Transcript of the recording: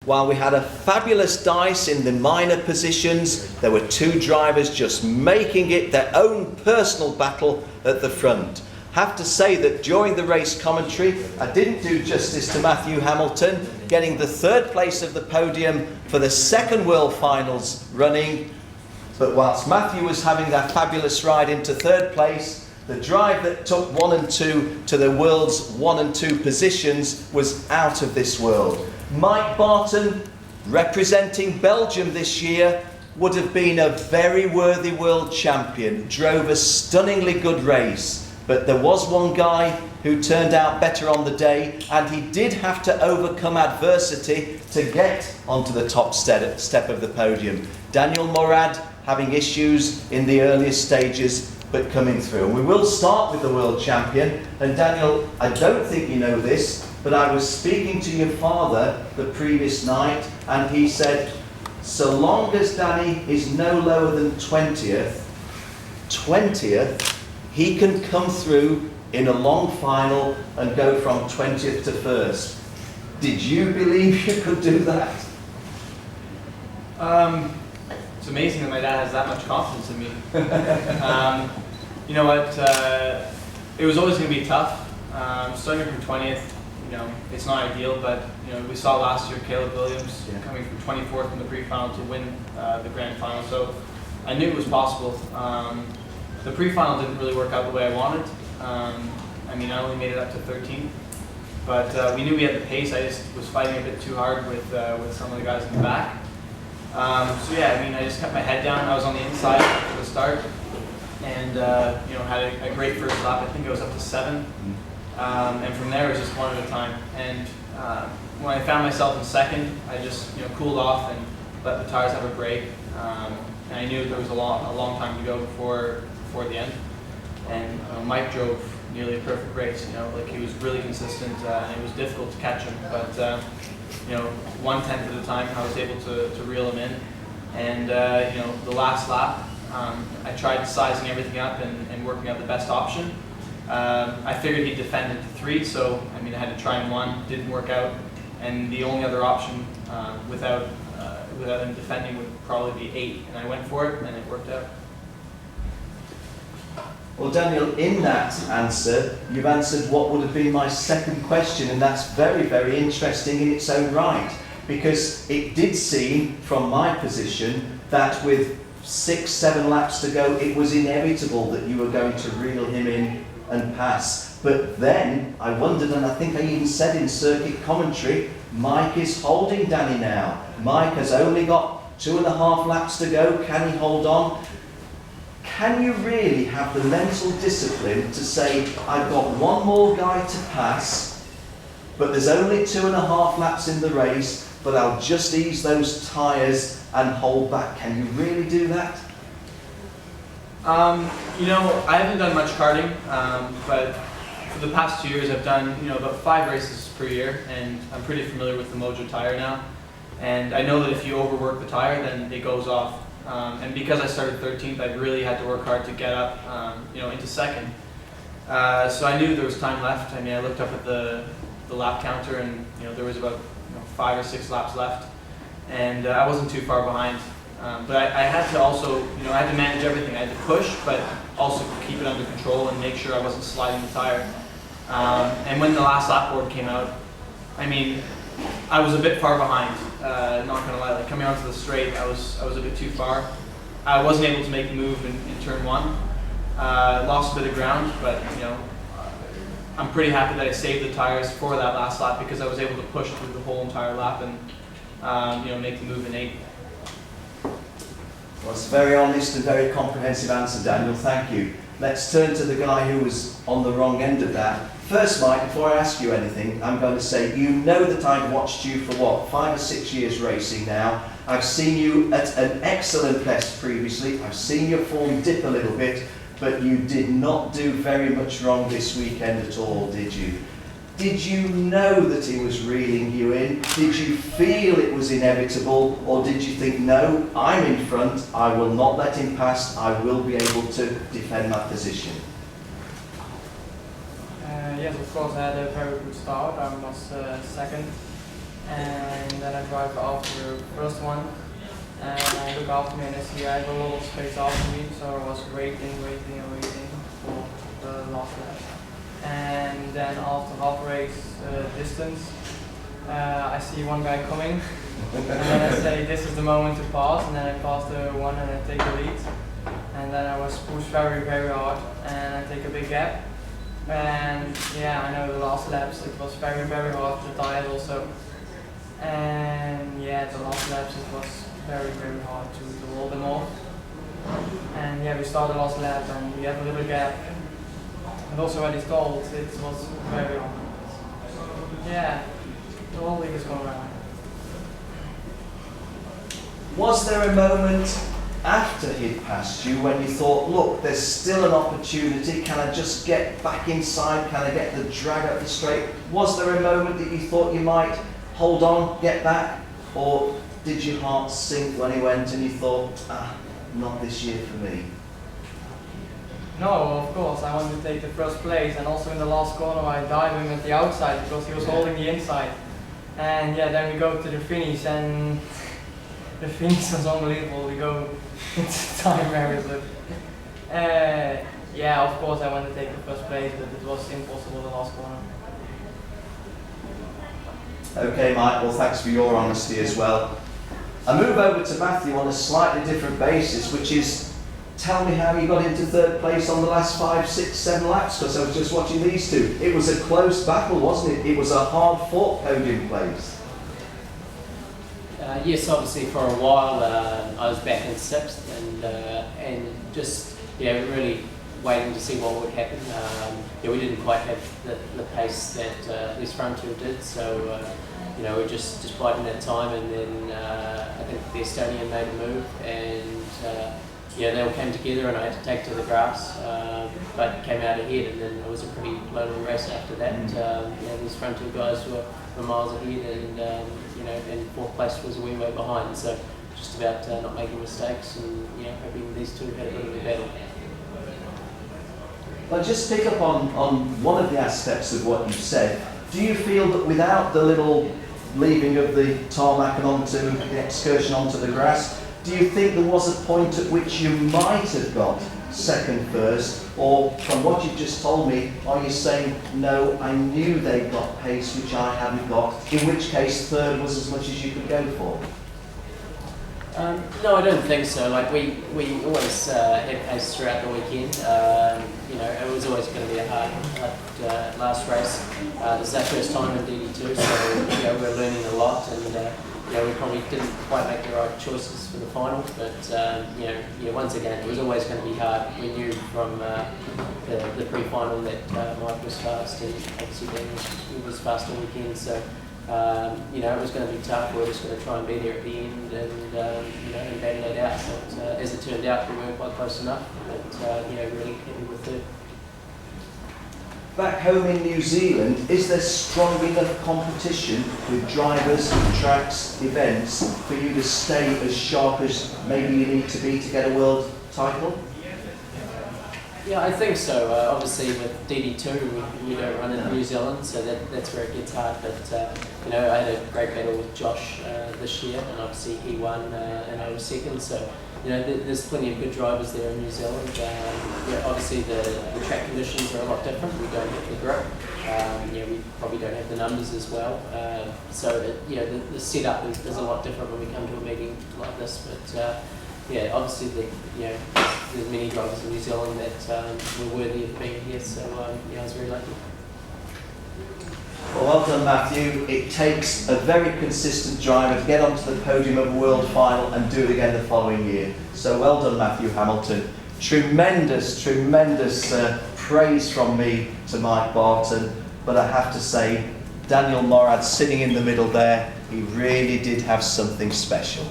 While we had a fabulous dice in the minor positions, there were two drivers just making it their own personal battle at the front. Have to say that during the race commentary, I didn't do justice to Matthew Hamilton, getting the third place of the podium for the second World Finals running. But whilst Matthew was having that fabulous ride into third place, the drive that took 1 and 2 to the world's 1 and 2 positions was out of this world. Mike Barton, representing Belgium this year, would have been a very worthy world champion, drove a stunningly good race. But there was one guy who turned out better on the day, and he did have to overcome adversity to get onto the top step of the podium. Daniel Morad having issues in the earlier stages, but coming through. And we will start with the world champion. And Daniel, I don't think you know this, but I was speaking to your father the previous night, and he said, so long as Danny is no lower than 20th, he can come through in a long final and go from 20th to 1st. Did you believe you could do that? It's amazing that my dad has that much confidence in me. You know what? It was always going to be tough. Starting from 20th, you know, it's not ideal, but you know, we saw last year Caleb Williams coming from 24th in the pre-final to win the grand final. So I knew it was possible. The pre-final didn't really work out the way I wanted. I mean, I only made it up to 13th, but we knew we had the pace. I just was fighting a bit too hard with some of the guys in the back. So yeah, I mean, I just kept my head down. I was on the inside for the start, and you know, had a great first lap. I think it was up to 7, and from there it was just one at a time. And when I found myself in second, I just cooled off and let the tires have a break. And I knew there was a long time to go before the end. And Mike drove nearly a perfect race. You know, like he was really consistent, and it was difficult to catch him. But you know, 1/10 at a time, I was able to reel him in. And you know, the last lap, I tried sizing everything up and working out the best option. I figured he'd defend into 3, so I mean, I had to try in 1, didn't work out, and the only other option without him defending would probably be 8, and I went for it, and it worked out. Well, Daniel, in that answer, you've answered what would have been my second question, and that's very, very interesting in its own right, because it did seem, from my position, that with 6-7 laps to go, it was inevitable that you were going to reel him in and pass. But then I wondered, and I think I even said in circuit commentary, Mike is holding Danny now. Mike has only got 2.5 laps to go. Can he hold on? Can you really have the mental discipline to say, I've got one more guy to pass, but there's only 2.5 laps in the race, but I'll just ease those tyres and hold back? Can you really do that? You know, I haven't done much karting, but for the past 2 years I've done about 5 races per year, and I'm pretty familiar with the Mojo tire now. And I know that if you overwork the tire, then it goes off. And because I started 13th, I really had to work hard to get up, into second. So I knew there was time left. I mean, I looked up at the lap counter, and there was about 5 or 6 laps left, and I wasn't too far behind. But I had to also, I had to manage everything. I had to push, but also keep it under control and make sure I wasn't sliding the tire. And when the last lap board came out, I mean, I was a bit far behind. Not gonna lie, like coming onto the straight, I was a bit too far. I wasn't able to make the move in turn 1. Lost a bit of ground, but I'm pretty happy that I saved the tires for that last lap, because I was able to push through the whole entire lap and make the move in 8. Well, it's a very honest and very comprehensive answer, Daniel. Thank you. Let's turn to the guy who was on the wrong end of that. First, Mike, before I ask you anything, I'm going to say, you know that I've watched you for what, 5 or 6 years racing now. I've seen you at an excellent best previously. I've seen your form dip a little bit, but you did not do very much wrong this weekend at all, did you? Did you know that he was reeling you in? Did you feel it was inevitable? Or did you think, no, I'm in front, I will not let him pass, I will be able to defend my position? Yes, of course, I had a very good start. I was second. and then I drive after the first one, and I look after me, and I see I have a lot of space after me, so I was waiting for the last lap. And then after half race distance, I see one guy coming, and then I say this is the moment to pass, and then I pass the one and I take the lead. And then I was pushed very, very hard, and I take a big gap. And yeah, I know the last laps it was very, very hard, the tires also. And yeah, the last laps it was very, very hard to roll them off. And yeah, we started the last lap and we have a little gap. And also when it's cold, it was very hard. Yeah, the whole league is going around. Was there a moment after he'd passed you when you thought, look, there's still an opportunity, can I just get back inside, can I get the drag up the straight? Was there a moment that you thought you might hold on, get back, or did your heart sink when he went and you thought, not this year for me? No, of course, I wanted to take the first place, and also in the last corner I dived him at the outside because he was holding the inside. And yeah, then we go to the finish, and the finish was unbelievable. We go into time marathon. Yeah, of course I wanted to take the first place, but it was impossible the last corner. Okay, Mike, well, thanks for your honesty as well. I move over to Matthew on a slightly different basis, which is, tell me how you got into third place on the last 5, 6, 7 laps, because I was just watching these two. It was a close battle, wasn't it? It was a hard-fought podium place. Yes, obviously for a while I was back in 6th and just really waiting to see what would happen. We didn't quite have the pace that these front two did, so we were just biding that time, and then I think the Estonian made a move, and they all came together and I had to take to the grass, but came out ahead, and then it was a pretty lonely race after that. These front two guys were miles ahead, and 4th place was a wee way behind, so just about not making mistakes, and hoping these two had a bit of a battle. Well, just pick up on one of the aspects of what you said. Do you feel that without the little leaving of the tarmac and onto the excursion onto the grass, do you think there was a point at which you might have got second, first, or from what you've just told me, are you saying, no, I knew they got pace which I hadn't got, in which case third was as much as you could go for? No, I don't think so. Like we always had pace throughout the weekend. It was always going to be a hard last race. This is our first time in DD2, so we're learning a lot, and we probably didn't quite make the right choices for the final. But once again, it was always going to be hard. We knew from the pre-final that Mike was fast, and obviously Ben was fast all weekend. So. It was going to be tough. We were just going to try and be there at the end and battle it out. But as it turned out, we weren't quite close enough. But really happy with it. Back home in New Zealand, is there strong enough competition with drivers, tracks, events for you to stay as sharp as maybe you need to be to get a world title? Yeah, I think so. Obviously, with DD2, we don't run in New Zealand, so that's where it gets hard. But I had a great battle with Josh this year, and obviously he won, and I was second. So there's plenty of good drivers there in New Zealand. Obviously the track conditions are a lot different. We don't have the grip. We probably don't have the numbers as well. The setup is a lot different when we come to a meeting like this. But obviously there's many drivers in New Zealand that were worthy of being here, so I was very lucky. Well done, Matthew. It takes a very consistent driver to get onto the podium of a world final and do it again the following year. So well done, Matthew Hamilton. Tremendous praise from me to Mike Barton, but I have to say, Daniel Morad sitting in the middle there, he really did have something special.